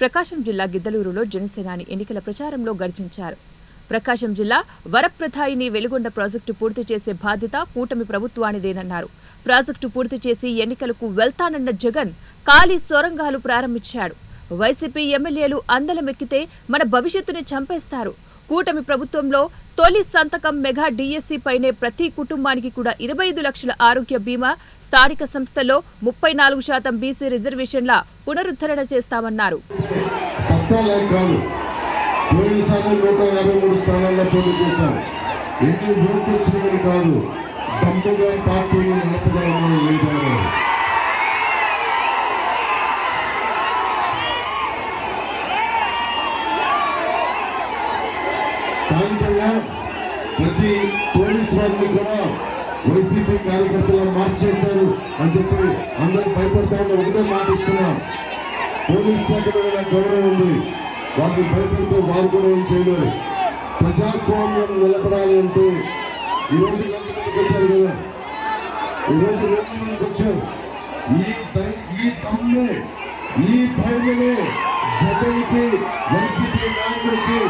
ప్రకాశం జిల్లా గిద్దలూరులో జనసేనాని ఎన్నికల ప్రచారంలో గర్జించారు. ప్రకాశం జిల్లా వరప్రధాయిని వెలుగొండ ప్రాజెక్టు పూర్తి చేసే బాధ్యత కూటమి ప్రభుత్వానిదేనన్నారు. ప్రాజెక్టు పూర్తి చేసి ఎన్నికలకు వెళ్తానన్న జగన్ ఖాళీ సొరంగాలు ప్రారంభించాడు. వైసీపీ ఎమ్మెల్యేలు అందలమెక్కితే మన భవిష్యత్తుని చంపేస్తారు. కూటమి ప్రభుత్వంలో తొలి సంతకం మెగా డిఎస్సి పైనే ప్రతి కుటుంబానికి కూడా 25 లక్షల ఆరోగ్య బీమా, స్థానిక సంస్థల్లో 34% బీసీ రిజర్వేషన్ల పునరుద్ధరణ చేస్తామన్నారు. స్థానికంగా ప్రతి పోలీస్ వారిని కూడా వైసీపీ కార్యకర్తలను మార్చేశారు అని చెప్పి అందరూ భయపడతా ఉన్న ఒకటే మాట ఇస్తున్నాం. పోలీస్ శాఖలో గౌరవం ఉంది, వారిని భయపెడుతూ వారు కూడా ఏం చేయలేరు. ప్రజాస్వామ్యం నిలబడాలి అంటే ఈరోజు వచ్చారు కదా, ఈరోజు వచ్చారు. ఈ దమ్మే, ఈ ధైర్యమే జగన్కి, వైసీపీ నాయకుడికి